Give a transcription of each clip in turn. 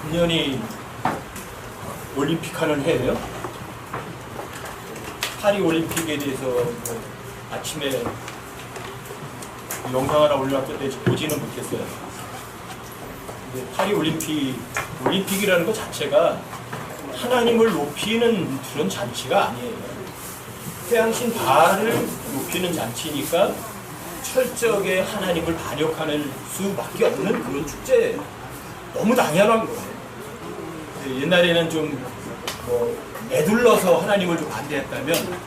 금년이 올림픽 하는 해예요. 파리 올림픽에 대해서 뭐 아침에 영상 하나 올려놨던데 보지는 못했어요. 근데 파리 올림픽이라는 것 자체가 하나님을 높이는 그런 잔치가 아니에요. 태양신 바알을 높이는 잔치니까 철저하게 하나님을 반역하는 수밖에 없는 그런 축제예요. 너무 당연한 거예요. 옛날에는 좀 뭐 애둘러서 하나님을 좀 반대했다면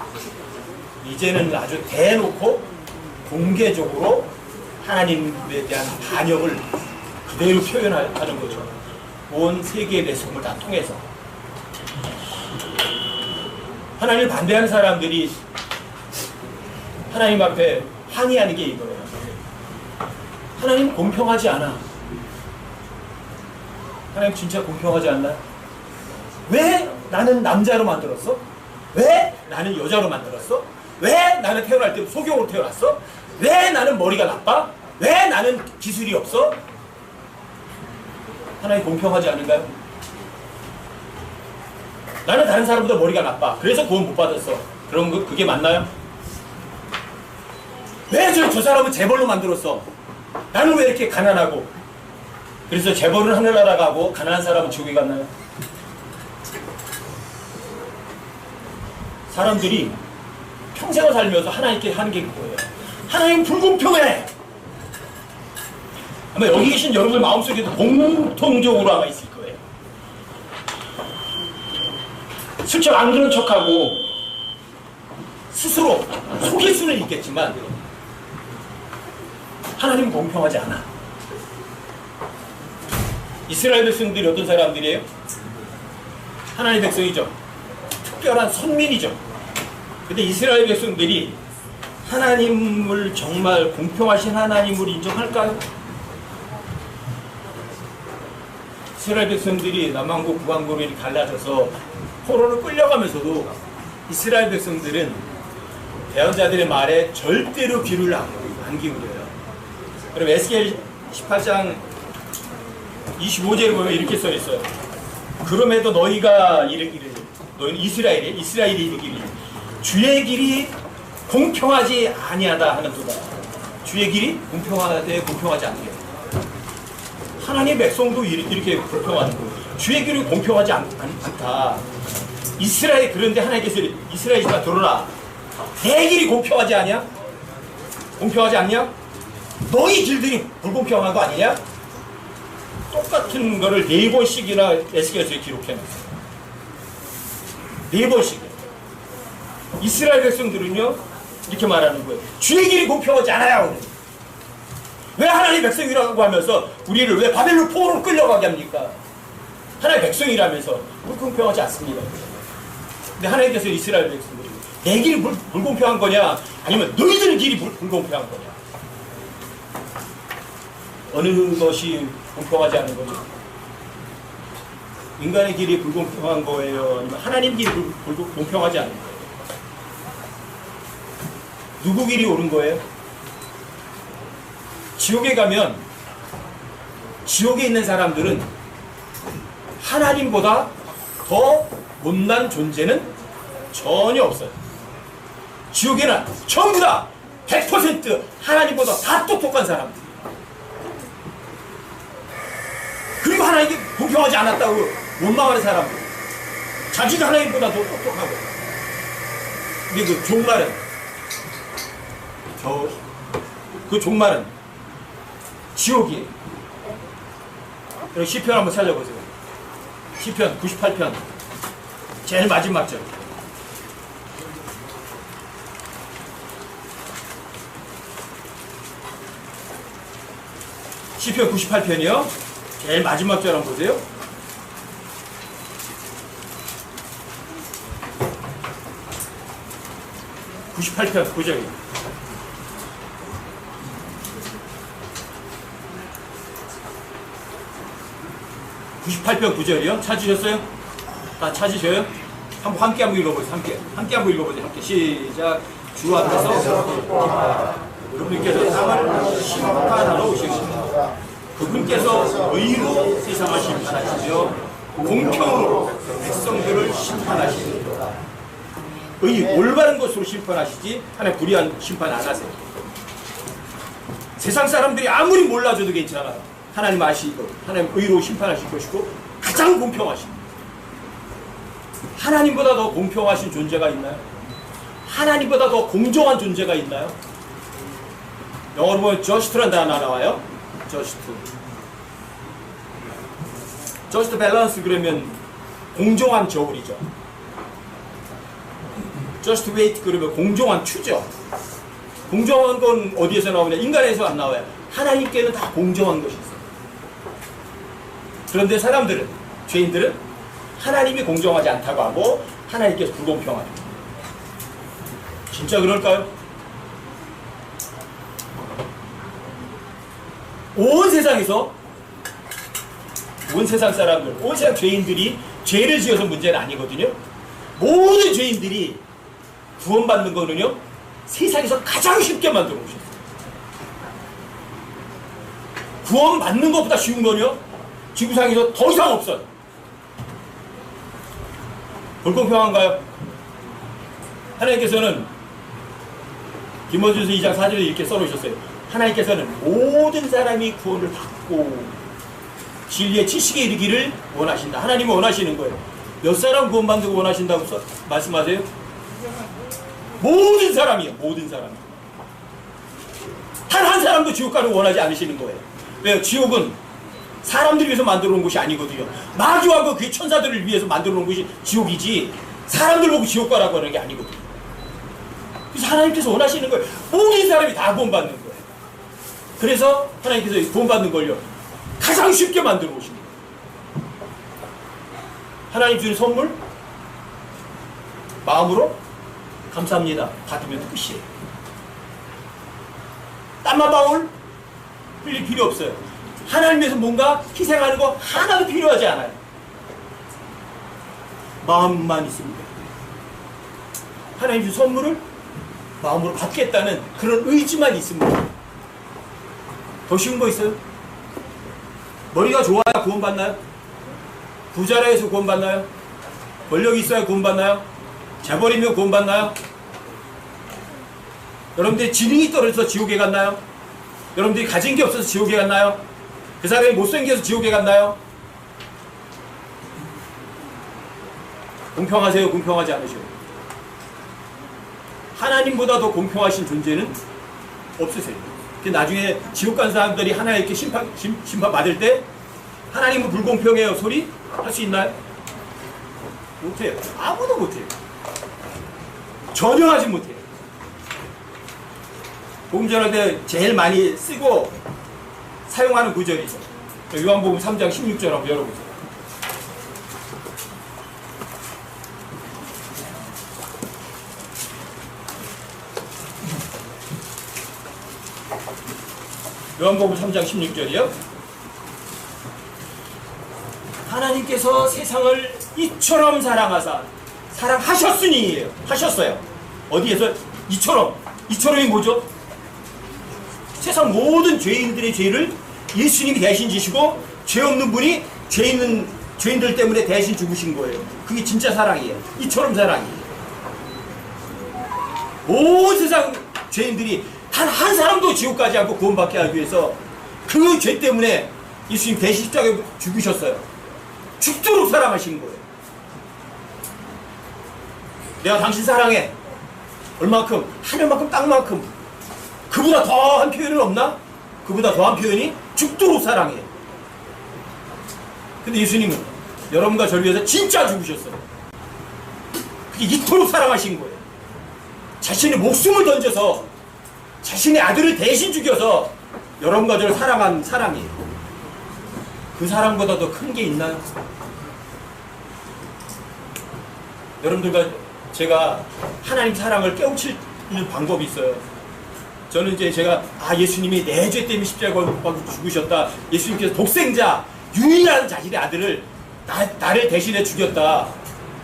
이제는 아주 대놓고 공개적으로 하나님에 대한 반역을 그대로 표현하는 거죠. 온 세계의 백성을 다 통해서. 하나님을 반대하는 사람들이 하나님 앞에 항의하는 게 이거예요. 하나님 공평하지 않아. 하나님 진짜 공평하지 않나? 왜 나는 남자로 만들었어? 왜 나는 여자로 만들었어? 왜 나는 태어날 때 소경으로 태어났어? 왜 나는 머리가 나빠? 왜 나는 기술이 없어? 하나님 공평하지 않은가요? 나는 다른 사람보다 머리가 나빠. 그래서 구원 못 받았어. 그런 거 그게 맞나요? 왜 저 사람은 재벌로 만들었어? 나는 왜 이렇게 가난하고? 그래서 재벌은 하늘나라 가고 가난한 사람은 지옥에 갔나요? 사람들이 평생을 살면서 하나님께 하는 게 그거예요. 하나님 불공평해! 아마 여기 계신 여러분들 마음속에도 공통적으로 아마 있을 거예요. 슬쩍 안 그런 척하고 스스로 속일 수는 있겠지만 하나님은 공평하지 않아. 이스라엘 백성들이 어떤 사람들이에요? 하나님의 백성이죠. 특별한 선민이죠. 근데 이스라엘 백성들이 하나님을 정말 공평하신 하나님을 인정할까요? 이스라엘 백성들이 남왕국 북왕국으로 갈라져서 포로로 끌려가면서도 이스라엘 백성들은 대언자들의 말에 절대로 귀를 안 기울여요. 그럼 에스겔 18장 25절에 보면 이렇게 써 있어요. 그럼에도 너희가 이르기를, 너희는 이스라엘이 이르기를 주의 길이 공평하지 아니하다 하는도다. 주의 길이 공평하되 공평하지 않게. 하나님의 백성도 이렇게 불평하는 거예요. 주의 길이 공평하지 않다. 이스라엘, 그런데 하나님께서 이스라엘이가 들어라. 내 길이 공평하지 않냐? 공평하지 않냐? 너희 길들이 불공평한 거 아니냐? 똑같은 거를 4번씩이나 에스겔서에 기록해놨어요. 4번씩. 이스라엘 백성들은요 이렇게 말하는 거예요. 주의 길이 공평하지 않아요. 왜 하나님 백성이라고 하면서 우리를 왜 바벨론 포로로 끌려가게 합니까? 하나님 백성이라면서 불공평하지 않습니다. 근데 하나님께서 이스라엘 백성들이 내 길이 불공평한 거냐 아니면 너희들 길이 불공평한 거냐, 어느 것이 공평하지 않은 거죠? 인간의 길이 불공평한 거예요? 아니면 하나님 길이 공평하지 않은 거예요? 누구 길이 옳은 거예요? 지옥에 가면 지옥에 있는 사람들은 하나님보다 더 못난 존재는 전혀 없어요. 지옥에는 전부 다 100% 하나님보다 다 똑똑한 사람들. 그리고 하나님께 공평하지 않았다고 원망하는 사람들. 자기가 하나님보다 더 똑똑하고. 근데 그 종말은 그 종말은 지옥이에요. 그럼 시편 한번 찾아보세요. 시편 98편 제일 마지막 절. 시편 98편이요. 제일 마지막 절 한번 보세요. (98편) 9절이에요. 98편 9절이요? 찾으셨어요? 다 찾으셔요? 함께 한번 읽어보세요. 함께 한번 읽어보세요. 함께 시작. 주 앞에서 여러분께서 땅을 심판하러 오시는 그분께서 의로 세상을 심판하시며 공평으로 백성들을 심판하시리로다. 올바른 것으로 심판하시지 하나님 불의한 심판 안 하세요. 세상 사람들이 아무리 몰라줘도 괜찮아요. 하나님 아시고 하나님 의로 심판하실 것이고 가장 공평하십니다. 하나님보다 더 공평하신 존재가 있나요? 하나님보다 더 공정한 존재가 있나요? 영어로 보면 just란 단어 나와요. just balance 그러면 공정한 저울이죠. just weight 그러면 공정한 추죠. 공정한 건 어디에서 나오냐? 인간에서 안 나와요. 하나님께는 다 공정한 것이 있어요. 그런데 사람들은, 죄인들은 하나님이 공정하지 않다고 하고 하나님께서 불공평하죠. 진짜 그럴까요? 온 세상에서 온 세상 사람들, 온 세상 죄인들이 죄를 지어서 문제는 아니거든요. 모든 죄인들이 구원받는 거는요, 세상에서 가장 쉽게 만들어 놓으셨어요. 구원받는 것보다 쉬운 거는요, 지구상에서 더 이상 없어요. 불공평한가요? 하나님께서는 디모데후서 2장 4절에 이렇게 써놓으셨어요. 하나님께서는 모든 사람이 구원을 받고 진리의 지식에 이르기를 원하신다. 하나님은 원하시는 거예요. 몇 사람 구원받는 거 원하신다고 말씀하세요? 모든 사람이에요. 모든 사람. 단 한 사람도 지옥 가는 거 원하지 않으시는 거예요. 왜요? 지옥은 사람들을 위해서 만들어 놓은 것이 아니거든요. 마귀와 그 천사들을 위해서 만들어 놓은 것이 지옥이지 사람들 보고 지옥 가라고 하는 게 아니거든요. 그래서 하나님께서 원하시는 거예요. 모든 사람이 다 구원받는 거예요. 그래서 하나님께서 구원받는 걸요, 가장 쉽게 만들어 놓으십니다. 하나님 주신 선물 마음으로 감사합니다. 받으면 끝이에요. 땀 한 방울 흘릴 필요 없어요. 하나님께서 뭔가 희생하는 거 하나도 필요하지 않아요. 마음만 있습니다. 하나님 주신 선물을 마음으로 받겠다는 그런 의지만 있습니다. 더 쉬운 거 있어요? 머리가 좋아야 구원받나요? 부자라 해서 구원받나요? 권력이 있어야 구원받나요? 재벌이면 구원받나요? 여러분들이 지능이 떨어져서 지옥에 갔나요? 여러분들이 가진 게 없어서 지옥에 갔나요? 그 사람이 못생겨서 지옥에 갔나요? 공평하세요? 공평하지 않으세요? 하나님보다 더 공평하신 존재는 없으세요. 나중에 지옥 간 사람들이 하나님께 심판 받을 때 하나님은 불공평해요 소리 할 수 있나요? 못해요. 아무도 못해요. 전혀 하지 못해요. 복음 전할 때 제일 많이 쓰고 사용하는 구절이죠. 요한복음 3장 16절 한번 열어보세요. 요한복음 3장 16절이요. 하나님께서 세상을 이처럼 사랑하사 사랑하셨으니예요. 하셨어요. 어디에서? 이처럼이 뭐죠? 세상 모든 죄인들의 죄를 예수님이 대신 지시고 죄 없는 분이 죄인들 때문에 대신 죽으신 거예요. 그게 진짜 사랑이에요. 이처럼 사랑이에요. 온 세상 죄인들이 단 한 사람도 지옥 가지 않고 구원받게 하기 위해서 그 죄 때문에 예수님 대신 십자가에 죽으셨어요. 죽도록 사랑하신 거예요. 내가 당신 사랑해. 얼만큼? 하늘만큼 땅만큼. 그보다 더한 표현은 없나? 그보다 더한 표현이 죽도록 사랑해. 근데 예수님은 여러분과 저를 위해서 진짜 죽으셨어요. 그게 이토록 사랑하신 거예요. 자신의 목숨을 던져서 자신의 아들을 대신 죽여서 여러분과 저를 사랑한 사랑이에요. 그 사랑보다 더 큰 게 있나요? 여러분들과 제가 하나님 사랑을 깨우치는 방법이 있어요. 저는 이제 제가 예수님이 내 죄 때문에 십자가에 못 박혀 죽으셨다. 예수님께서 독생자 유일한 자신의 아들을 나를 대신해 죽였다.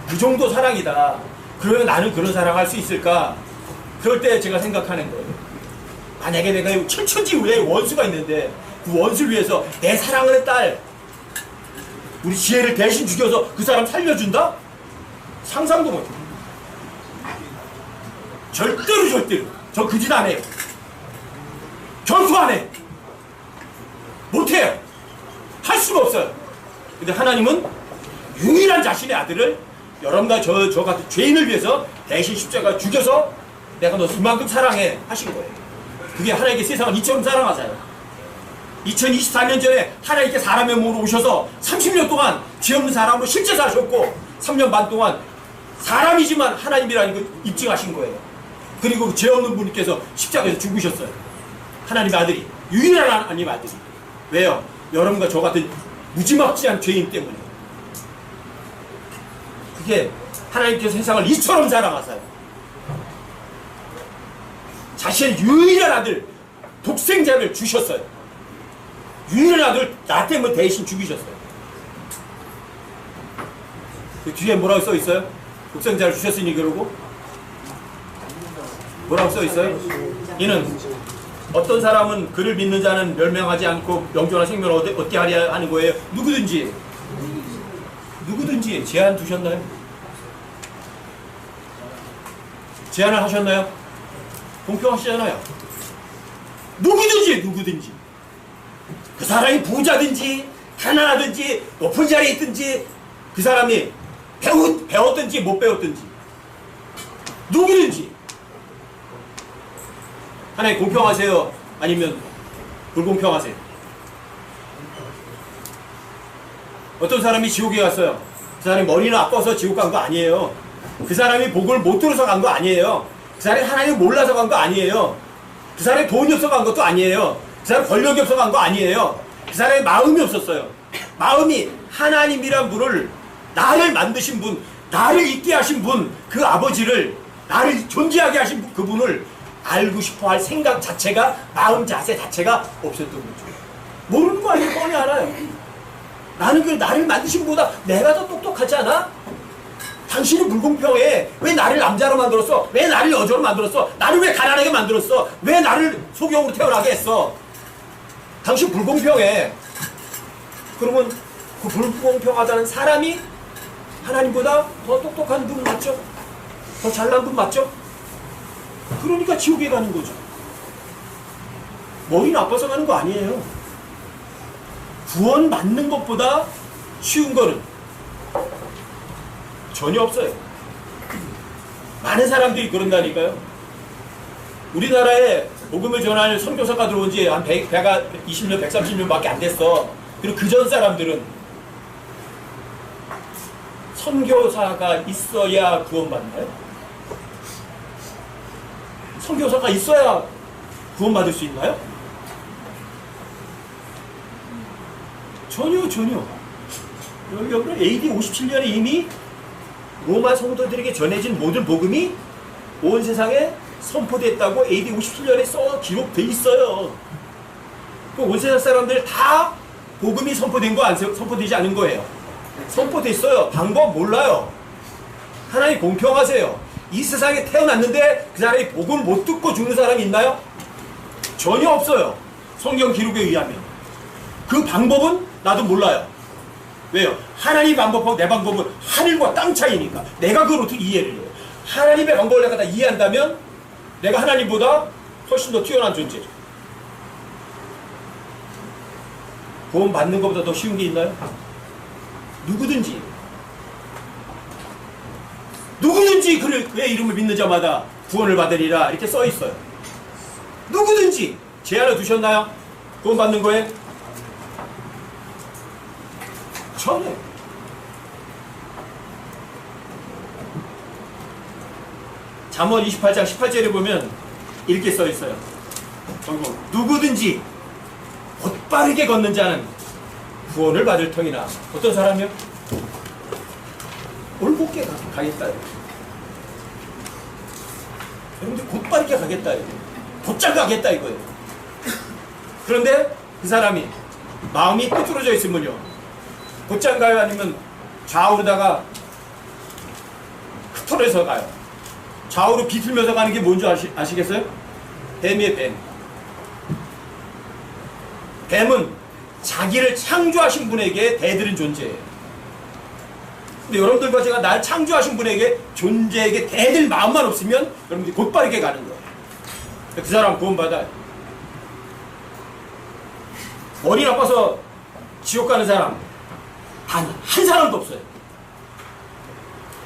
그 정도 사랑이다. 그러면 나는 그런 사랑할 수 있을까? 그럴 때 제가 생각하는 거예요. 만약에 내가 천천지 외에 원수가 있는데 그 원수를 위해서 내 사랑하는 딸 우리 지혜를 대신 죽여서 그 사람 살려준다? 상상도 못해. 절대로 저 그 짓 안 해요. 결코 안 해. 못해요. 할 수가 없어요. 근데 하나님은 유일한 자신의 아들을 여러분과 저 같은 죄인을 위해서 대신 십자가 죽여서 내가 너 이만큼 사랑해 하신 거예요. 그게 하나님께 세상을 이처럼 사랑하세요. 2024년 전에 하나님께 사람의 몸으로 오셔서 30년 동안 죄 없는 사람으로 실제 사셨고 3년 반 동안 사람이지만 하나님이라는 걸 입증하신 거예요. 그리고 죄 없는 분께서 십자가에서 죽으셨어요. 하나님의 아들이, 유일한 하나님의 아들이. 왜요? 여러분과 저 같은 무지막지한 죄인 때문에. 그게 하나님께서 세상을 이처럼 사랑하세요. 자신의 유일한 아들, 독생자를 주셨어요. 유일한 아들 나 때문에 대신 죽이셨어요. 그 뒤에 뭐라고 써 있어요? 독생자를 주셨으니 그러고 뭐라고 써 있어요? 이는 어떤 사람은 그를 믿는 자는 멸망하지 않고 영존한 생명을 얻게 하려 하는 거예요. 누구든지 제한 두셨나요? 제한을 하셨나요? 공평하시잖아요. 누구든지 그 사람이 부자든지 가난하든지 높은 자리에 있든지 그 사람이 배웠든지 못 배웠든지 누구든지 하나님 공평하세요? 아니면 불공평하세요? 어떤 사람이 지옥에 갔어요. 그 사람이 머리는 아파서 지옥 간 거 아니에요. 그 사람이 복을 못 들어서 간 거 아니에요. 그 사람이 하나님을 몰라서 간 거 아니에요. 그 사람이 돈이 없어 간 것도 아니에요. 그 사람이 권력이 없어 간 거 아니에요. 그 사람이 마음이 없었어요. 마음이 하나님이란 분을, 나를 만드신 분, 나를 있게 하신 분, 그 아버지를, 나를 존재하게 하신 그분을 알고 싶어 할 생각 자체가, 마음 자세 자체가 없었던 거죠. 모르는 거 아니에요. 뻔히 알아요. 나는 그 나를 만드신 분보다 내가 더 똑똑하지 않아? 당신은 불공평해. 왜 나를 남자로 만들었어? 왜 나를 여자로 만들었어? 나를 왜 가난하게 만들었어? 왜 나를 소경으로 태어나게 했어? 당신 불공평해. 그러면 그 불공평하다는 사람이 하나님보다 더 똑똑한 분 맞죠? 더 잘난 분 맞죠? 그러니까 지옥에 가는 거죠. 머리 나빠서 가는 거 아니에요. 구원 받는 것보다 쉬운 거는 전혀 없어요. 많은 사람들이 그런다니까요. 우리나라에 복음을 전하는 선교사가 들어온 지 한 120년, 130년밖에 안 됐어. 그리고 그전 사람들은 선교사가 있어야 구원받나요? 선교사가 있어야 구원받을 수 있나요? 전혀. 여러분, AD 57년에 이미 로마 성도들에게 전해진 모든 복음이 온 세상에 선포됐다고 AD 57년에 기록돼 있어요. 온 세상 사람들 다 복음이 선포된 거 안 선포되지 않은 거예요. 선포됐어요. 방법 몰라요. 하나님 공평하세요. 이 세상에 태어났는데 그 사람이 복음을 못 듣고 죽는 사람이 있나요? 전혀 없어요. 성경 기록에 의하면. 그 방법은 나도 몰라요. 왜요? 하나님 방법하고 내 방법은 하늘과 땅 차이니까. 내가 그걸 어떻게 이해를 해요? 하나님의 방법을 내가 다 이해한다면 내가 하나님보다 훨씬 더 뛰어난 존재죠. 구원 받는 것보다 더 쉬운 게 있나요? 누구든지 그의 이름을 믿는 자마다 구원을 받으리라 이렇게 써 있어요. 누구든지 제한을 두셨나요? 구원 받는 거에? 전혀. 잠언 28장 18절에 보면 이렇게 써 있어요. 누구든지 곧바르게 걷는 자는 구원을 받을 터이나. 어떤 사람이요? 올곧게 가겠다. 여러분들 곧바르게 가겠다. 곧잘 가겠다 이거예요. 그런데 그 사람이 마음이 삐뚤어져 있으면요, 곧잘 가요? 아니면 좌우로다가 흩어져서 가요? 좌우로 비틀면서 가는 게 뭔지 아시겠어요? 뱀이에요, 뱀. 뱀은 자기를 창조하신 분에게 대들은 존재예요. 근데 여러분들과 제가 날 창조하신 분에게 존재에게 대들 마음만 없으면 여러분들이 곧바르게 가는 거예요. 그 사람 구원받아요. 머리 나빠서 지옥 가는 사람 단 한 사람도 없어요.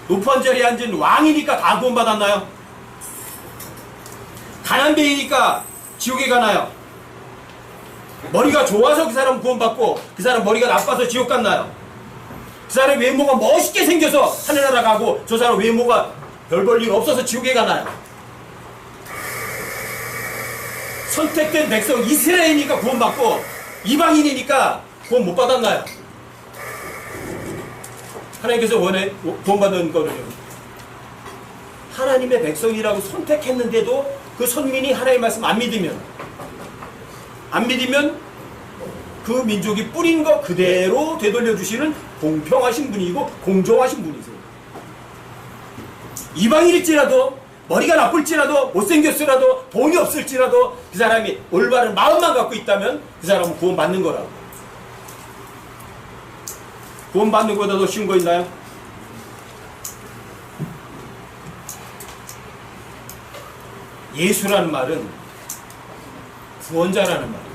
높은 자리에 앉은 왕이니까 다 구원받았나요? 가난뱅이니까 지옥에 가나요? 머리가 좋아서 그 사람 구원받고 그 사람 머리가 나빠서 지옥 갔나요? 그 사람 외모가 멋있게 생겨서 하늘나라 가고 저 사람 외모가 별 볼 일 없어서 지옥에 가나요? 선택된 백성 이스라엘이니까 구원받고 이방인이니까 구원 못 받았나요? 하나님께서 구원받는 거는요, 하나님의 백성이라고 선택했는데도 그 선민이 하나님의 말씀 안 믿으면 그 민족이 뿌린 거 그대로 되돌려 주시는 공평하신 분이고 공정하신 분이세요. 이방인일지라도 머리가 나쁠지라도 못생겼으라도 돈이 없을지라도 그 사람이 올바른 마음만 갖고 있다면 그 사람은 구원받는 거라고. 구원받는 것보다 더 쉬운 거 있나요? 예수라는 말은 구원자라는 말이에요.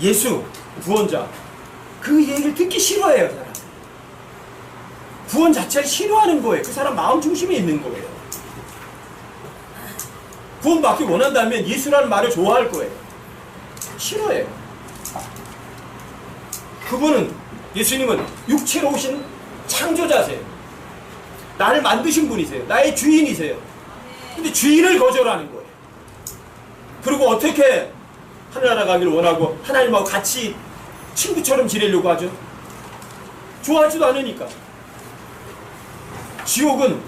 예수, 구원자. 그 얘기를 듣기 싫어해요, 그 사람. 구원 자체를 싫어하는 거예요. 그 사람 마음 중심에 있는 거예요. 구원받기 원한다면 예수라는 말을 좋아할 거예요. 싫어해요. 그분은, 예수님은 육체로 오신 창조자세요. 나를 만드신 분이세요. 나의 주인이세요. 근데 주인을 거절하는 거예요. 그리고 어떻게 하늘나라 가기를 원하고 하나님하고 같이 친구처럼 지내려고 하죠? 좋아하지도 않으니까. 지옥은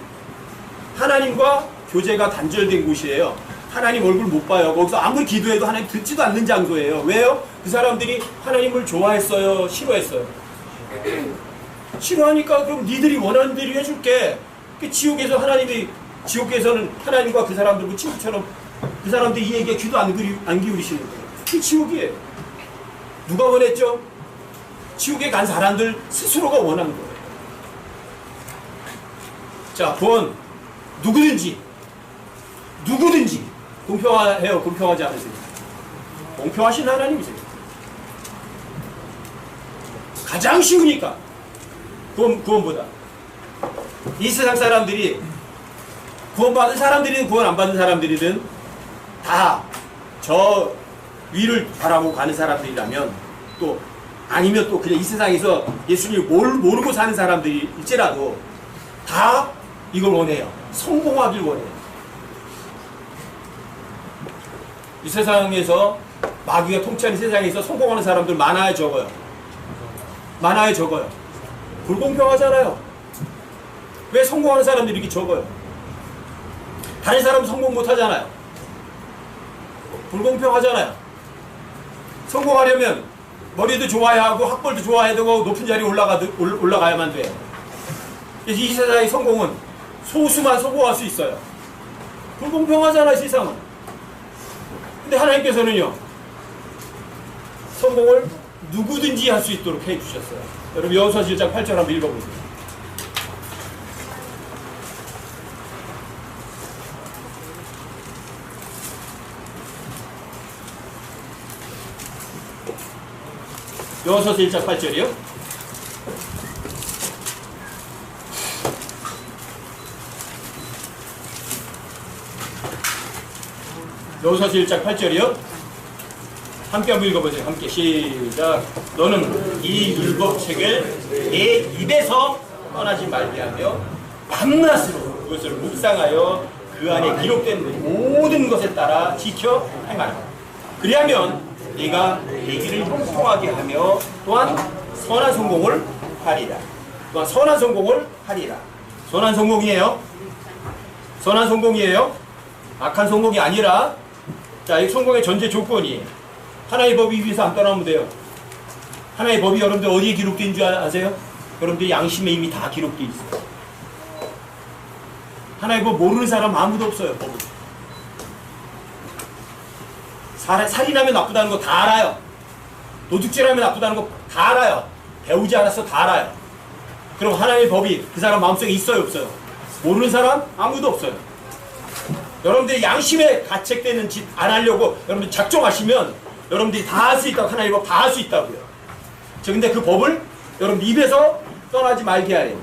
하나님과 교제가 단절된 곳이에요. 하나님 얼굴 못 봐요. 거기서 아무리 기도해도 하나님 듣지도 않는 장소예요. 왜요? 그 사람들이 하나님을 좋아했어요? 싫어했어요? 싫어하니까 그럼 니들이 원하는 대로 해줄게. 지옥에서는 하나님과 그 사람들과 친구처럼 그 사람들이 이 얘기에 귀도 안 기울이시는 거예요. 그게 지옥이에요. 누가 원했죠? 지옥에 간 사람들 스스로가 원한 거예요. 자, 구원 누구든지 공평해요? 공평하지 않으세요? 공평하신 하나님이세요. 가장 쉬우니까 구원보다. 이 세상 사람들이 구원받은 사람들이든 구원 안 받은 사람들이든 다 저 위를 바라보고 가는 사람들이라면, 또 아니면 또 그냥 이 세상에서 예수님을 모르고 사는 사람들일지라도 다 이걸 원해요. 성공하길 원해요. 이 세상에서, 마귀가 통치하는 세상에서 성공하는 사람들 많아요, 적어요? 많아요, 적어요? 불공평하잖아요. 왜 성공하는 사람들이 이렇게 적어요? 다른 사람은 성공 못하잖아요. 불공평하잖아요. 성공하려면 머리도 좋아야 하고 학벌도 좋아야 되고 높은 자리에 올라가야만 돼요. 그래서 이 세상의 성공은 소수만 성공할 수 있어요. 불공평하잖아요, 세상은. 근데 하나님께서는요, 성공을 누구든지 할 수 있도록 해주셨어요. 여러분 여호수아 1장 8절 한번 읽어보세요. 여호수아 1장 8절이요. 여호수아 1장 8절이요. 함께 한번 읽어보세요. 함께 시작. 너는 이 율법책을 내 입에서 떠나지 말게 하며 밤낮으로 그것을 묵상하여 그 안에 기록된 모든 것에 따라 지켜 행하라. 그리하면 네가 내 길을 형통하게 하며 또한 선한 성공을 하리라. 또한 선한 성공을 하리라. 선한 성공이에요. 선한 성공이에요. 악한 성공이 아니라, 자, 이 성공의 전제 조건이 하나의 법이 위에서 안 떠나면 돼요. 하나의 법이 여러분들 어디에 기록된 줄 아세요? 여러분들 양심에 이미 다 기록되어 있어요. 하나의 법 모르는 사람 아무도 없어요. 법은. 살인하면 나쁘다는 거 다 알아요. 도둑질하면 나쁘다는 거 다 알아요. 배우지 않았어 다 알아요. 그럼 하나님의 법이 그 사람 마음속에 있어요 없어요? 모르는 사람 아무도 없어요. 여러분들이 양심에 가책되는 짓 안 하려고 여러분들 작정하시면 여러분들이 다 할 수 있다고, 하나님의 법 다 할 수 있다고요. 근데 그 법을 여러분 입에서 떠나지 말게 하래요.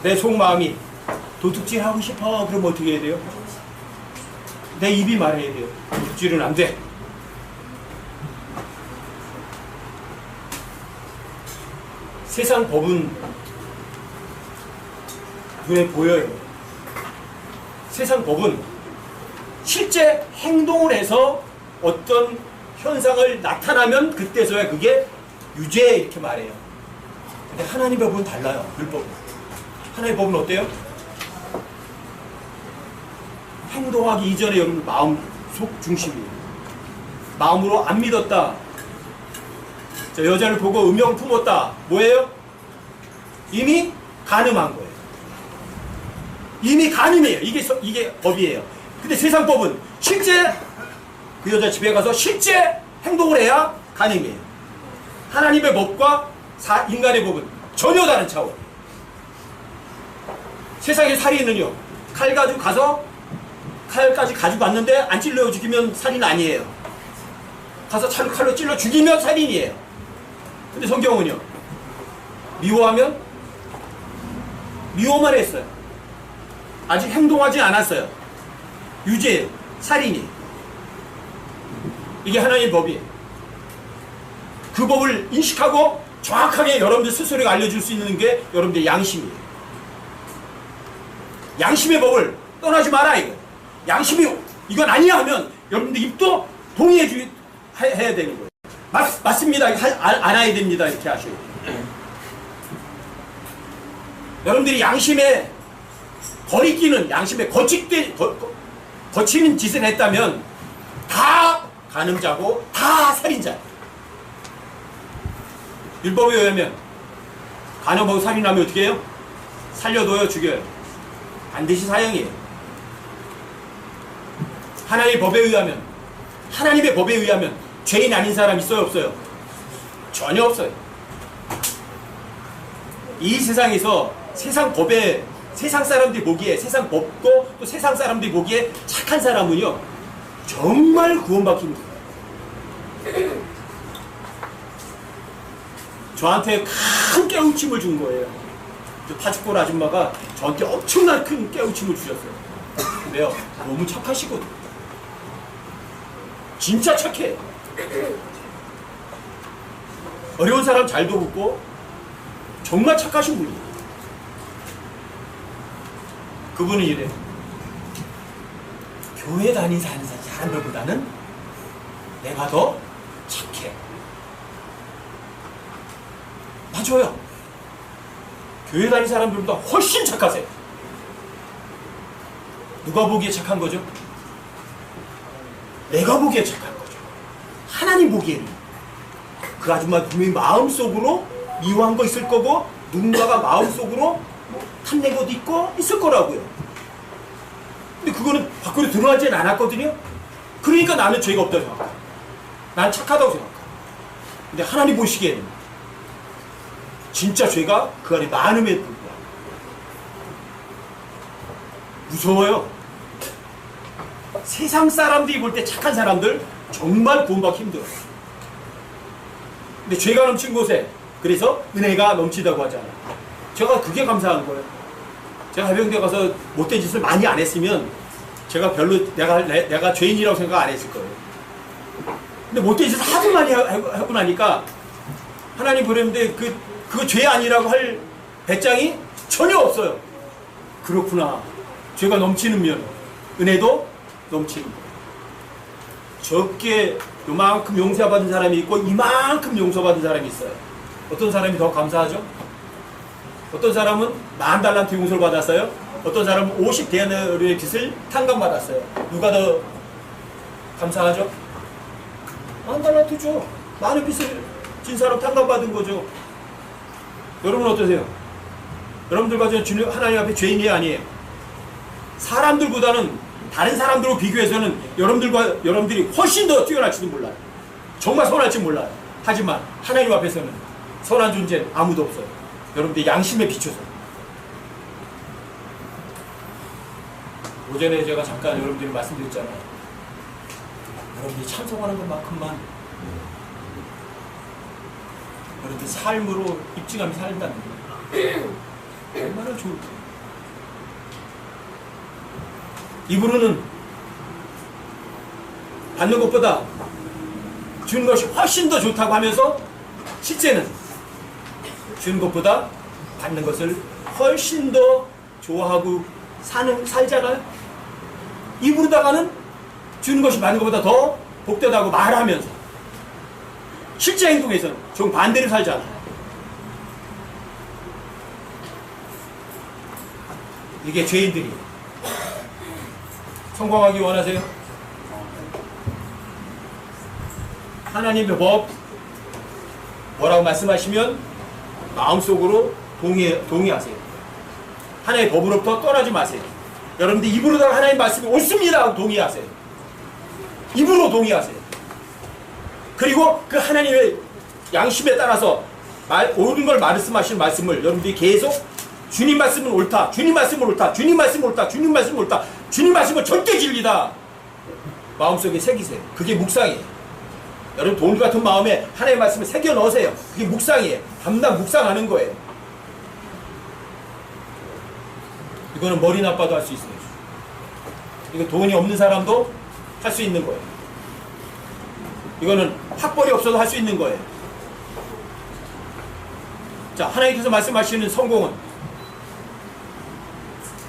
내 속마음이 도둑질 하고 싶어 그러면 어떻게 해야 돼요? 내 입이 말해야 돼요. 도둑질은 안 돼. 세상 법은 눈에 보여요. 세상 법은 실제 행동을 해서 어떤 현상을 나타나면 그때서야 그게 유죄 이렇게 말해요. 근데 하나님의 법은 달라요. 율법은. 하나님의 법은 어때요? 행동하기 이전에 여러분 마음 속 중심이에요. 마음으로 안 믿었다. 저 여자를 보고 음욕을 품었다. 뭐예요? 이미 간음한 거예요. 이미 간음이에요. 이게 법이에요. 근데 세상 법은 실제 그 여자 집에 가서 실제 행동을 해야 간음이에요. 하나님의 법과 인간의 법은 전혀 다른 차원. 세상의 살인은요, 칼 가지고 가서 칼까지 가지고 왔는데 안 찔러 죽이면 살인 아니에요. 가서 칼로 찔러 죽이면 살인이에요. 근데 성경은요, 미워하면 미워만 했어요. 아직 행동하지 않았어요. 유죄예요. 살인이. 이게 하나님의 법이에요. 그 법을 인식하고 정확하게 여러분들 스스로가 알려줄 수 있는 게 여러분들의 양심이에요. 양심의 법을 떠나지 마라 이거. 양심이 이건 아니야 하면 여러분들 입도 동의해 해야 되는 거예요. 맞습니다. 알아야 됩니다. 이렇게 하셔요. 여러분들이 양심에 거리끼는, 양심에 거치는 짓을 했다면 다 간음자고 다 살인자예요. 율법에 의하면 간음하고 살인하면 어떻게 해요? 살려둬요, 죽여요. 반드시 사형이에요. 하나님의 법에 의하면 죄인 아닌 사람 있어요, 없어요? 전혀 없어요. 이 세상에서 세상 법에, 세상 사람들이 보기에, 세상 법도 또 세상 사람들이 보기에 착한 사람은요, 정말 구원받기 힘들어요. 저한테 큰 깨우침을 준 거예요. 파주골 아줌마가 저한테 엄청난 큰 깨우침을 주셨어요. 근데요, 너무 착하시거든. 진짜 착해. 어려운 사람 잘 돕고 정말 착하신 분이에요. 그분은 이래요. 교회 다니는 사람들보다는 내가 더 착해. 맞아요. 교회 다니는 사람들보다 훨씬 착하세요. 누가 보기에 착한 거죠? 내가 보기에 착한 거죠. 하나님 보기에는. 그 아줌마 분명히 마음속으로 미워한 거 있을 거고, 누군가가 마음속으로 탐낸 것도 있고 있을 거라고요. 근데 그거는 밖으로 드러나지는 않았거든요. 그러니까 나는 죄가 없다고 생각해요. 난 착하다고 생각해요. 근데 하나님 보시기에는 진짜 죄가 그 안에 많음에 불구하고 무서워요. 세상 사람들이 볼 때 착한 사람들 정말 구원받기 힘들어요. 근데 죄가 넘친 곳에 그래서 은혜가 넘치다고 하잖아요. 제가 그게 감사한 거예요. 제가 해병대 가서 못된 짓을 많이 안 했으면 제가 별로 내가 죄인이라고 생각 안 했을 거예요. 근데 못된 짓을 하도 많이 하고 나니까 하나님 보냈는데 그거 죄 아니라고 할 배짱이 전혀 없어요. 그렇구나. 죄가 넘치는 면 은혜도 넘치는 거예요. 적게 요만큼 용서받은 사람이 있고 이만큼 용서받은 사람이 있어요. 어떤 사람이 더 감사하죠? 어떤 사람은 10,000달란트 용서를 받았어요. 어떤 사람은 50데나리온의 빚을 탕감받았어요. 누가 더 감사하죠? 10,000달란트죠. 많은 빚을 진 사람 탕감받은 거죠. 여러분 어떠세요? 여러분들과 저는 하나님 앞에 죄인이 아니에요. 사람들보다는 다른 사람들과 비교해서는 여러분들이 훨씬 더 뛰어날지도 몰라요. 정말 선할지 몰라요. 하지만 하나님 앞에서는 선한 존재는 아무도 없어요. 여러분들 양심에 비춰서. 오전에 제가 잠깐 여러분들이 말씀드렸잖아요. 여러분들이 찬송하는 것만큼만 여러분들 삶으로 입증하며 살린다는 거예요. 얼마나 좋을까. 입으로는 받는 것보다 주는 것이 훨씬 더 좋다고 하면서 실제는 주는 것보다 받는 것을 훨씬 더 좋아하고 살잖아요. 입으로다가는 주는 것이 받는 것보다 더 복되다고 말하면서 실제 행동에서는 정반대로 살잖아요. 이게 죄인들이 성공하기 원하세요? 하나님의 법 뭐라고 말씀하시면 마음속으로 동의하세요. 하나님의 법으로부터 떠나지 마세요. 여러분들 입으로다가 하나님 말씀이 옳습니다 하고 동의하세요. 입으로 동의하세요. 그리고 그 하나님의 양심에 따라서 옳은 걸 말씀하시는 말씀을 여러분들이 계속 주님 말씀은 옳다, 주님 말씀은 옳다, 주님 말씀은 옳다, 주님 말씀은 옳다, 주님 말씀은 절대 진리다 마음속에 새기세요. 그게 묵상이에요. 여러분 돌 같은 마음에 하나님의 말씀을 새겨 넣으세요. 그게 묵상이에요. 담당 묵상하는 거예요. 이거는 머리 나빠도 할 수 있어요. 이거 돈이 없는 사람도 할 수 있는 거예요. 이거는 학벌이 없어도 할 수 있는 거예요. 자, 하나님께서 말씀하시는 성공은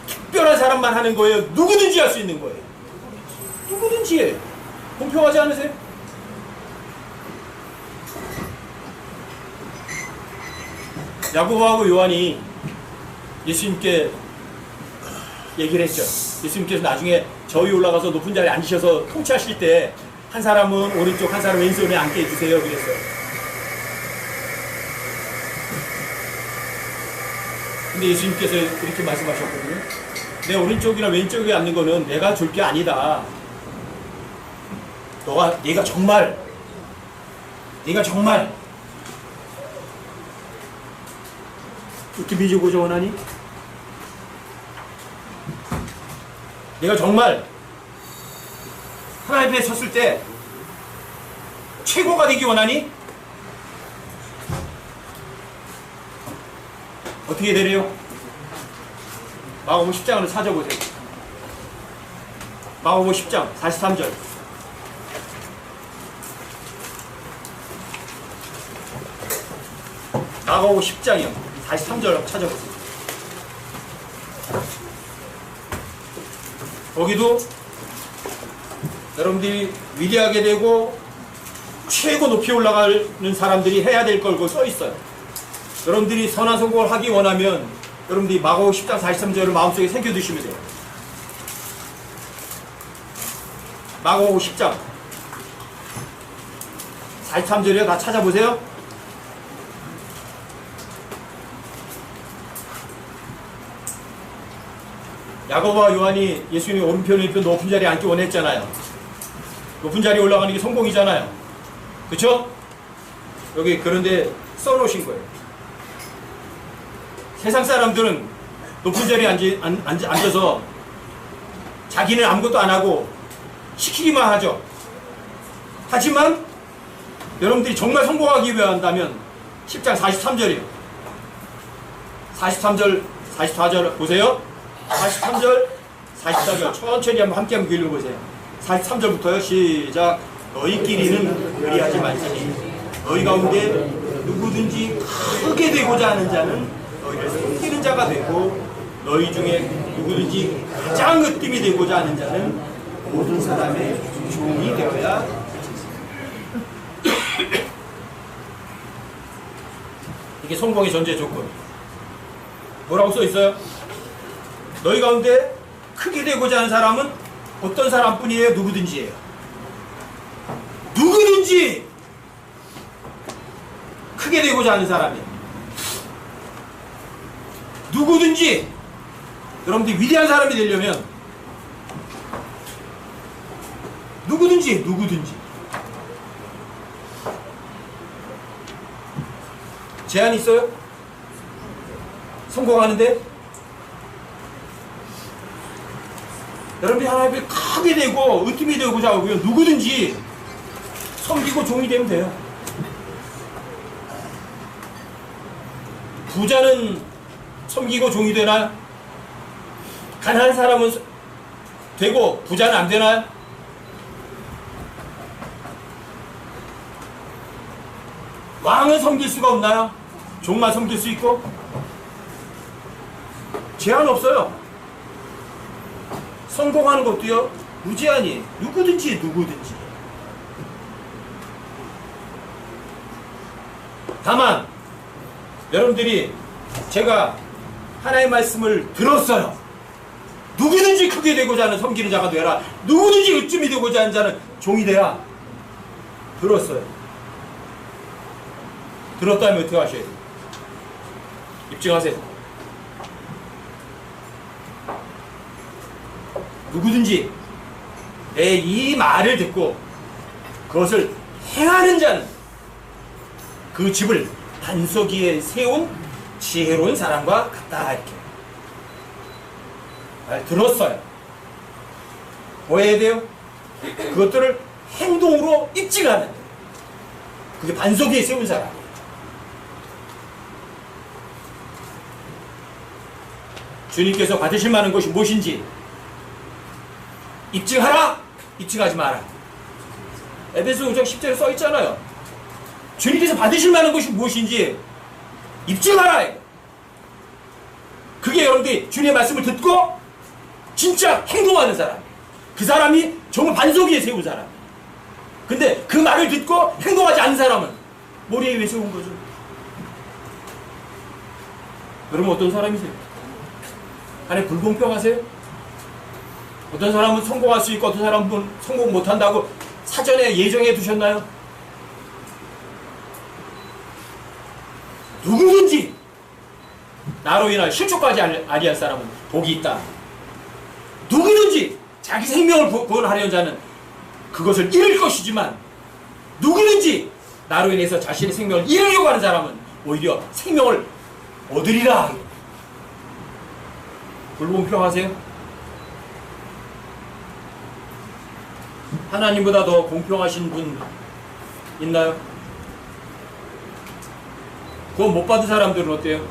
특별한 사람만 하는 거예요. 누구든지 할 수 있는 거예요. 누구든지예요. 공평하지 않으세요? 야고보하고 요한이 예수님께 얘기를 했죠. 예수님께서 나중에 저 위에 올라가서 높은 자리에 앉으셔서 통치하실 때 한 사람은 오른쪽, 한 사람은 왼손에 앉게 해주세요. 그랬어요. 근데 예수님께서 이렇게 말씀하셨거든요. 내 오른쪽이나 왼쪽에 앉는 거는 내가 줄 게 아니다. 네가 정말 그렇게 믿어보자 원하니? 내가 정말 하나님 앞에 섰을 때 최고가 되기 원하니? 어떻게 되래요? 마가복음 10장을 찾아보세요. 마가복음 10장 43절. 마가복음 10장이요. 43절 찾아보세요. 거기도 여러분들이 위대하게 되고 최고 높이 올라가는 사람들이 해야 될 걸 써 있어요. 여러분들이 선한 성공을 하기 원하면 여러분들이 마가복음 10장 43절을 마음속에 새겨두시면 돼요. 마가복음 10장 43절이요. 다 찾아보세요. 야고보와 요한이 예수님이 오른편 왼편 높은 자리에 앉기 원했잖아요. 높은 자리에 올라가는 게 성공이잖아요. 그쵸? 여기 그런데 써놓으신 거예요. 세상 사람들은 높은 자리에 앉아서 자기는 아무것도 안 하고 시키기만 하죠. 하지만 여러분들이 정말 성공하기 위해 한다면 10장 43절이에요. 43절, 44절 보세요. 43절, 44절 천천히 함께 읽어보세요. 43절부터요. 시작. 너희끼리는 그리하지 말지니 너희 가운데 누구든지 크게 되고자 하는 자는 너희를 섬기는 자가 되고 너희 중에 누구든지 가장 으뜸이 되고자 하는 자는 모든 사람의 종이 되어야 이게 성공의 전제 조건이에요. 뭐라고 써 있어요? 너희 가운데 크게 되고자 하는 사람은 어떤 사람뿐이에요? 누구든지예요. 누구든지 크게 되고자 하는 사람이에요. 누구든지 여러분들이 위대한 사람이 되려면 누구든지. 제한 있어요? 성공하는데? 여러분들이 하나님을 크게 되고 으뜸이 되고자 하고요. 누구든지 섬기고 종이 되면 돼요. 부자는 섬기고 종이 되나요? 가난한 사람은 되고 부자는 안 되나요? 왕은 섬길 수가 없나요? 종만 섬길 수 있고? 제한 없어요. 성공하는 것도요, 무제한이에요. 누구든지. 다만 여러분들이 제가 하나님의 말씀을 들었어요. 누구든지 크게 되고자 하는 섬기는 자가 되라. 누구든지 으뜸이 되고자 하는 자는 종이 되라. 들었어요. 들었다면 어떻게 하셔야 돼요? 입증하세요. 누구든지 내 이 말을 듣고 그것을 행하는 자는 그 집을 반석 위에 세운 지혜로운 사람과 같다. 이렇게 말 들었어요. 뭐 해야 돼요? 그것들을 행동으로 입증하는, 그게 반석 위에 세운 사람. 주님께서 받으실 만한 것이 무엇인지 입증하라, 입증하지 마라. 에베소 5장 10절에 써 있잖아요. 주님께서 받으실 만한 것이 무엇인지 입증하라. 그게 여러분들이 주님의 말씀을 듣고 진짜 행동하는 사람, 그 사람이 정말 반석 위에 세운 사람. 근데 그 말을 듣고 행동하지 않는 사람은 머리 위에 세운 거죠. 여러분 어떤 사람이세요? 안에 불공평하세요? 어떤 사람은 성공할 수 있고 어떤 사람은 성공 못한다고 사전에 예정해 두셨나요? 누구든지 나로 인하여 실족하지 아니할 사람은 복이 있다. 누구든지 자기 생명을 구원하려는 자는 그것을 잃을 것이지만, 누구든지 나로 인해서 자신의 생명을 잃으려고 하는 사람은 오히려 생명을 얻으리라. 불공평하세요? 하나님보다 더 공평하신 분 있나요? 그건 못 받은 사람들은 어때요?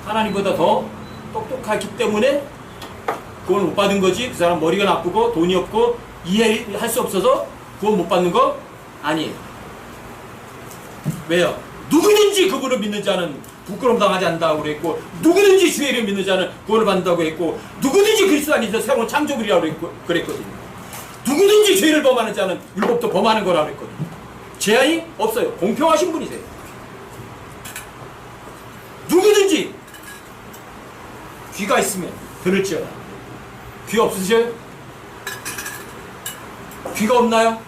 하나님보다 더 똑똑하기 때문에 그건 못 받은 거지. 그 사람 머리가 나쁘고 돈이 없고 이해할 수 없어서 그건 못 받는 거 아니에요. 왜요? 누구든지 그분을 믿는 자는 부끄러움 당하지 않는다고 그랬고, 누구든지 주의 이름 믿는 자는 구원을 받는다고 했고, 누구든지 그리스도 안에서 새로운 창조물이라고 그랬거든요. 누구든지 죄를 범하는 자는 율법도 범하는 거라고 그랬거든요. 제한이 없어요. 공평하신 분이세요. 누구든지 귀가 있으면 들을지어다. 귀 없으세요? 귀가 없나요?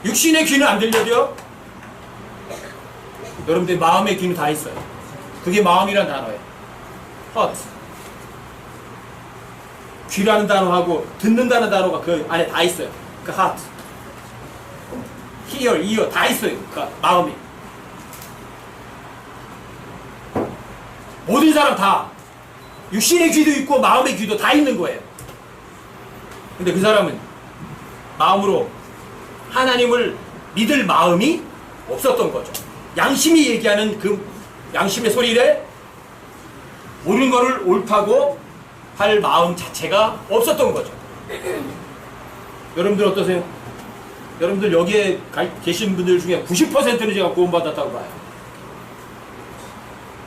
육신의 귀는 안 들려도요, 여러분들 마음의 귀는 다 있어요. 그게 마음이란 단어예요. heart. 귀라는 단어하고 듣는다는 단어가 그 안에 다 있어요. 그 heart, hear, ear 다 있어요. 그 마음이. 모든 사람 다 육신의 귀도 있고 마음의 귀도 다 있는 거예요. 근데 그 사람은 마음으로 하나님을 믿을 마음이 없었던 거죠. 양심이 얘기하는 그 양심의 소리를 옳은 거를 옳다고 할 마음 자체가 없었던 거죠. 여러분들 어떠세요? 여러분들 여기에 계신 분들 중에 90%는 제가 구원받았다고 봐요.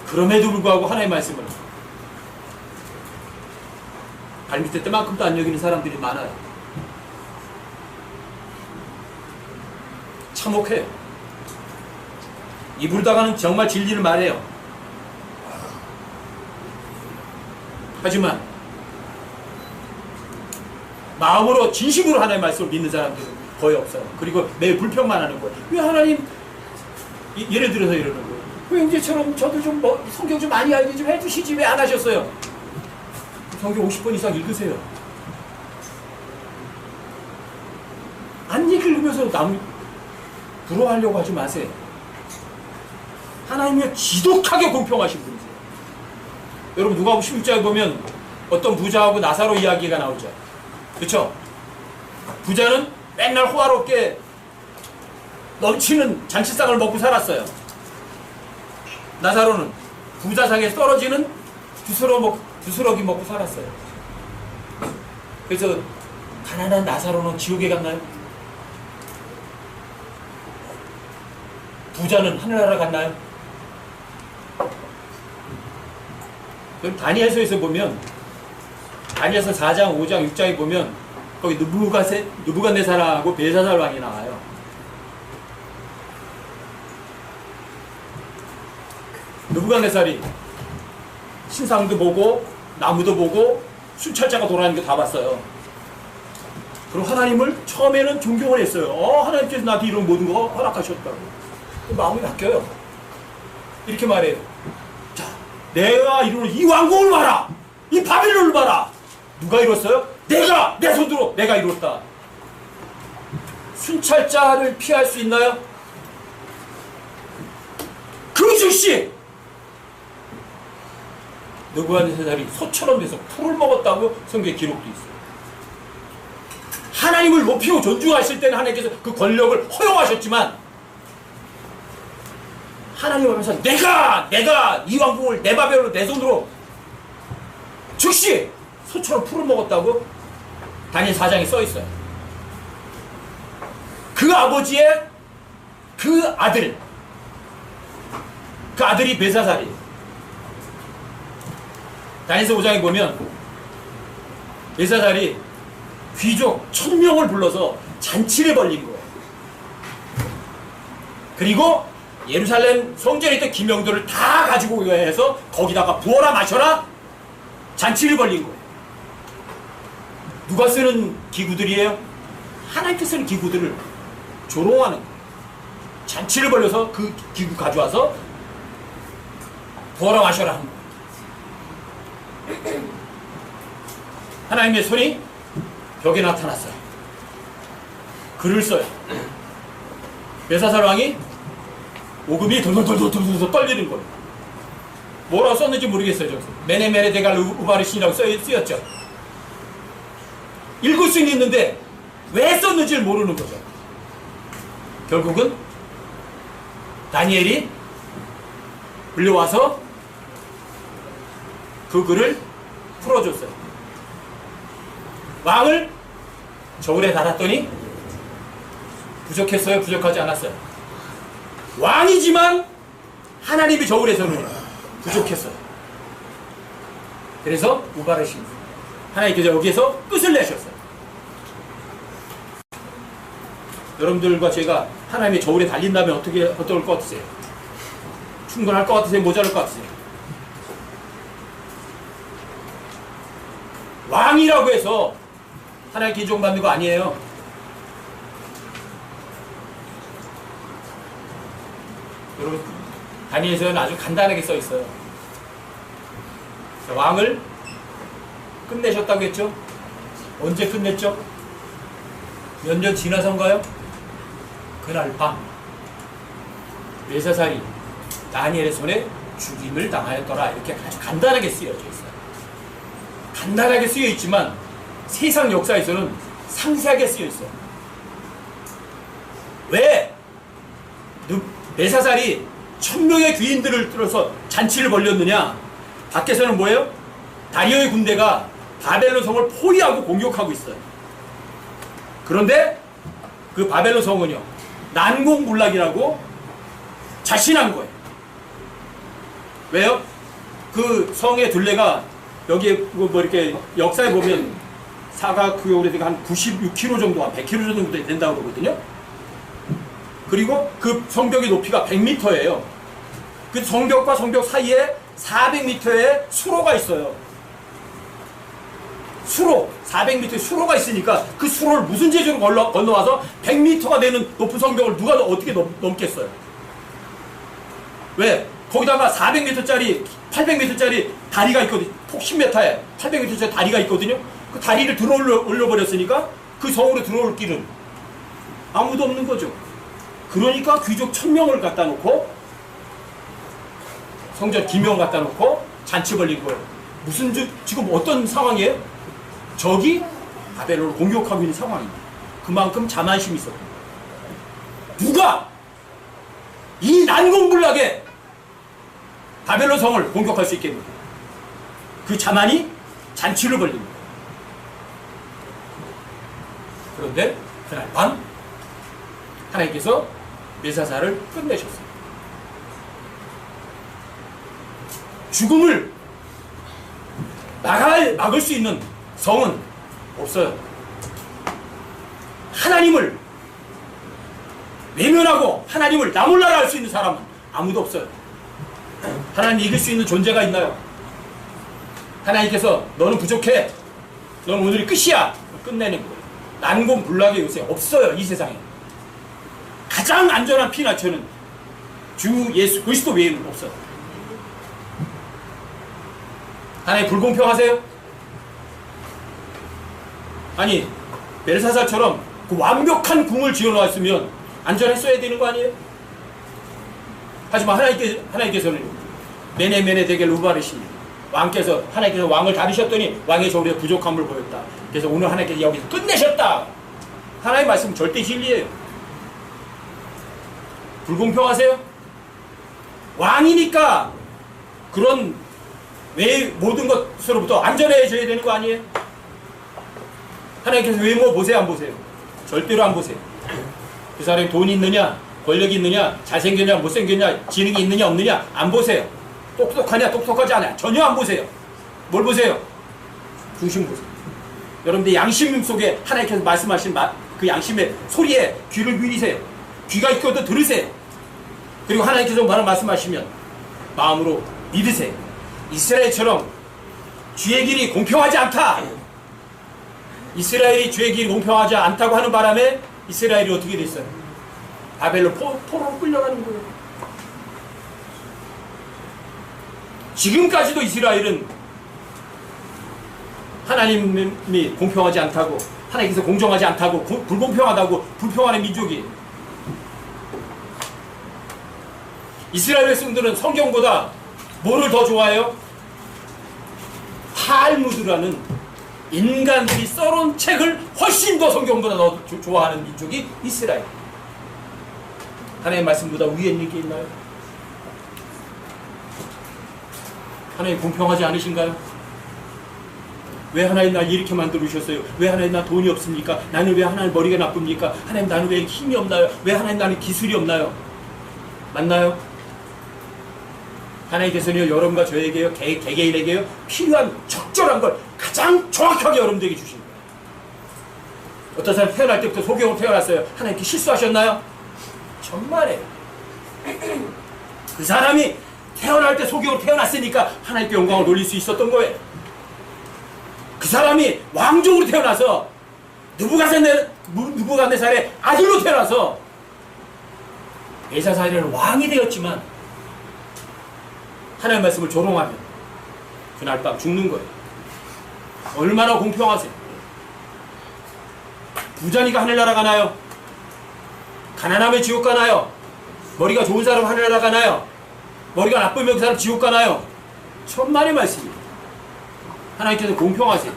그럼에도 불구하고 하나님의 말씀을 발밑에 때만큼도 안 여기는 사람들이 많아요. 참혹해요. 이불다가는 정말 진리를 말해요. 하지만 마음으로 진심으로 하나님의 말씀을 믿는 사람들은 거의 없어요. 그리고 매일 불평만 하는 거예요. 왜 하나님, 예를 들어서 이러는 거예요. 왜 이제처럼 저도 좀 성경 좀 많이 알게 좀 해주시지 왜 안 하셨어요? 성경 50번 이상 읽으세요. 안 읽으면서 남 부러워하려고 하지 마세요. 하나님이 지독하게 공평하신 분이세요. 여러분 누가복음 16장에 보면 어떤 부자하고 나사로 이야기가 나오죠. 그렇죠? 부자는 맨날 호화롭게 넘치는 잔치상을 먹고 살았어요. 나사로는 부자상에 떨어지는 부스러기 먹고 살았어요. 그래서 가난한 나사로는 지옥에 갔나요? 부자는 하늘나라 갔나요? 그럼 다니엘서에서 보면 다니엘서 4장, 5장, 6장에 보면 거기 느부갓네살하고 벨사살 왕이 나와요. 느부갓네살이 신상도 보고 나무도 보고 순찰자가 돌아다니는 거 다 봤어요. 그리고 하나님을 처음에는 존경을 했어요. 하나님께서 나한테 이런 모든 거 허락하셨다고. 마음이 바뀌어요. 이렇게 말해요. 자, 내가 이루는 이 왕국을 봐라. 이 바벨론을 봐라. 누가 이뤘어요? 내가 내 손으로 내가 이뤘다. 순찰자를 피할 수 있나요? 그 즉시 느부갓네살이 소처럼 돼서 풀을 먹었다고 성경에 기록도 있어요. 하나님을 높이고 존중하실 때는 하나님께서 그 권력을 허용하셨지만 하나님 앞에서 내가 이 왕국을 내 바벨론을 내 손으로 즉시 소처럼 풀을 먹었다고 다니엘 4장에 써 있어요. 그 아버지의 그 아들이 벨사살이에요. 다니엘서 5장에 보면 벨사살이 귀족 1000명을 불러서 잔치를 벌린 거예요. 그리고 예루살렘 성전에 있던 기명들을 다 가지고 해서 거기다가 부어라 마셔라 잔치를 벌린 거예요. 누가 쓰는 기구들이에요? 하나님께 쓰는 기구들을 조롱하는 거예요. 잔치를 벌려서 그 기구 가져와서 부어라 마셔라 하는 거예요. 하나님의 손이 벽에 나타났어요. 글을 써요. 벨사살 왕이 오금이 돌돌돌돌돌 떨리는 거예요. 뭐라고 썼는지 모르겠어요. 저기서 메네메네 데갈 우바르신이라고 쓰였죠. 읽을 수는 있는데 왜 썼는지를 모르는 거죠. 결국은 다니엘이 불려와서 그 글을 풀어줬어요. 왕을 저울에 달았더니 부족했어요? 부족하지 않았어요? 왕이지만 하나님이 저울에서는 부족했어요. 그래서 우바르신 하나님께서 여기에서 끝을 내셨어요. 여러분들과 제가 하나님의 저울에 달린다면 어떨 것 같으세요? 충분할 것 같으세요? 모자랄 것 같으세요? 왕이라고 해서 하나님께 인정받는 거 아니에요. 여러분 다니엘서는 아주 간단하게 써 있어요. 왕을 끝내셨다고 했죠? 언제 끝냈죠? 몇 년 지나서인가요? 그날 밤 벨사살이 다니엘의 손에 죽임을 당하였더라. 이렇게 아주 간단하게 쓰여져 있어요. 간단하게 쓰여 있지만 세상 역사에서는 상세하게 쓰여 있어요. 왜 벨사살이 1000명의 귀인들을 들어서 잔치를 벌였느냐? 밖에서는 뭐예요? 다리오의 군대가 바벨론 성을 포위하고 공격하고 있어요. 그런데 그 바벨론 성은요, 난공불락이라고 자신한 거예요. 왜요? 그 성의 둘레가 여기에 뭐 이렇게 역사에 보면 사각구역으로 한 96km 정도, 한 100km 정도 된다고 그러거든요. 그리고 그 성벽의 높이가 100m예요. 그 성벽과 성벽 사이에 400m의 수로가 있어요. 수로, 400m의 수로가 있으니까 그 수로를 무슨 재주로 건너와서 100m가 되는 높은 성벽을 누가 어떻게 넘겠어요? 왜? 거기다가 400m짜리, 800m짜리 다리가 있거든요. 폭 10m에 800m짜리 다리가 있거든요. 그 다리를 들어 올려버렸으니까 그 성으로 들어올 길은 아무도 없는 거죠. 그러니까 귀족 1000명을 갖다 놓고 성전 기명 갖다 놓고 잔치 벌린 거예요. 무슨 지금 어떤 상황이에요? 적이 바벨론을 공격하고 있는 상황입니다. 그만큼 자만심이 있었고, 누가 이 난공불락에 바벨론 성을 공격할 수 있겠는가? 그 자만이 잔치를 벌립니다. 그런데 그날 밤 하나님께서 벨사살을 끝내셨어요. 죽음을 막을 수 있는 성은 없어요. 하나님을 외면하고 하나님을 나몰라라 할 수 있는 사람은 아무도 없어요. 하나님 이길 수 있는 존재가 있나요? 하나님께서 너는 부족해, 너는 오늘이 끝이야, 끝내는 거예요. 난공불락의 요새 없어요. 이 세상에 가장 안전한 피난처는 주 예수 그리스도 외에는 없어요. 하나님 불공평하세요? 아니 벨사살처럼 그 완벽한 궁을 지어놨으면 안전했어야 되는 거 아니에요? 하지만 하나님께서는 메네메네 데겔 우바르시니 왕께서 하나님께서 왕을 다루셨더니 왕의 저울에 부족함을 보였다. 그래서 오늘 하나님께서 여기서 끝내셨다. 하나님의 말씀은 절대 진리예요. 불공평하세요? 왕이니까 그런 모든 것으로부터 안전해져야 되는 거 아니에요? 하나님께서 외모 보세요, 안 보세요? 절대로 안 보세요. 그 사람이 돈이 있느냐, 권력이 있느냐, 잘생겼냐, 못생겼냐, 지능이 있느냐, 없느냐 안 보세요. 똑똑하냐, 똑똑하지 않냐 전혀 안 보세요. 뭘 보세요? 중심 보세요. 여러분들 양심 속에 하나님께서 말씀하신 그 양심의 소리에 귀를 기울이세요. 귀가 있거든 들으세요. 그리고 하나님께서 말씀하시면 마음으로 믿으세요. 이스라엘처럼 주의 길이 공평하지 않다. 이스라엘이 주의 길이 공평하지 않다고 하는 바람에 이스라엘이 어떻게 됐어요? 바벨론 포로로 끌려가는 거예요. 지금까지도 이스라엘은 하나님이 공평하지 않다고, 하나님께서 공정하지 않다고, 불공평하다고 불평하는 민족이에요. 이스라엘 백성들은 성경보다 뭐를 더 좋아해요? 탈무드라는 인간들이 써놓은 책을 훨씬 더 성경보다 더 좋아하는 민족이 이스라엘. 하나님의 말씀보다 위에 있는 게 있나요? 하나님 공평하지 않으신가요? 왜 하나님 날 이렇게 만들으셨어요? 왜 하나님 나 돈이 없습니까? 나는 왜 하나님 머리가 나쁩니까? 하나님 나는 왜 힘이 없나요? 왜 하나님 나는 기술이 없나요? 맞나요? 하나님께서는 여러분과 저에게요, 개개인에게요, 필요한 적절한 걸 가장 정확하게 여러분들에게 주신 거예요. 어떤 사람 태어날 때부터 소경으로 태어났어요. 하나님께 실수하셨나요? 정말이에요. 그 사람이 태어날 때 소경으로 태어났으니까 하나님께 영광을 돌릴 수 있었던 거예요. 그 사람이 왕족으로 태어나서 느부갓네살의 아들로 태어나서 벨사살은 왕이 되었지만 하나님의 말씀을 조롱하면 그날 밤 죽는 거예요. 얼마나 공평하세요? 부자니까 하늘나라 가나요? 가난하면 지옥 가나요? 머리가 좋은 사람 하늘나라 가나요? 머리가 나쁘면 그 사람 지옥 가나요? 천만의 말씀이에요. 하나님께서 공평하세요.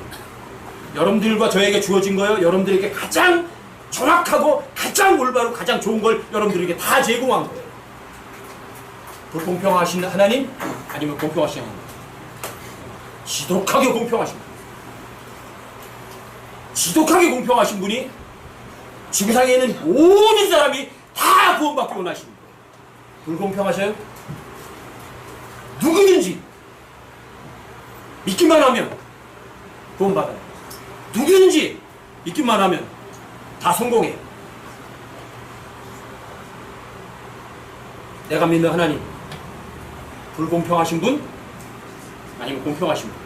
여러분들과 저에게 주어진 거예요. 여러분들에게 가장 정확하고 가장 올바르고 가장 좋은 걸 여러분들에게 다 제공한 거예요. 불공평하신 하나님? 아니면 공평하신 하나님? 지독하게 공평하신 분. 지독하게 공평하신 분이 지구상에 있는 모든 사람이 다 구원받기 원하시는 거예요. 불공평하셔요? 누구든지 믿기만 하면 구원받아요. 누구든지 믿기만 하면 다 성공해요. 내가 믿는 하나님, 불공평하신 분? 아니면 공평하신 분?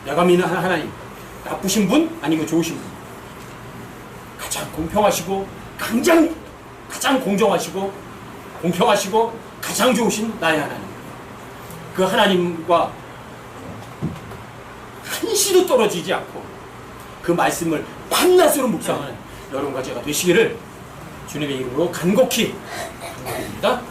내가 믿는 하나님, 나쁘신 분? 아니면 좋으신 분? 가장 공평하시고 가장 공정하시고 공평하시고 가장 좋으신 나의 하나님. 그 하나님과 한시도 떨어지지 않고 그 말씀을 밤낮으로 묵상하는 여러분과 제가 되시기를 주님의 이름으로 간곡히 간곡합니다.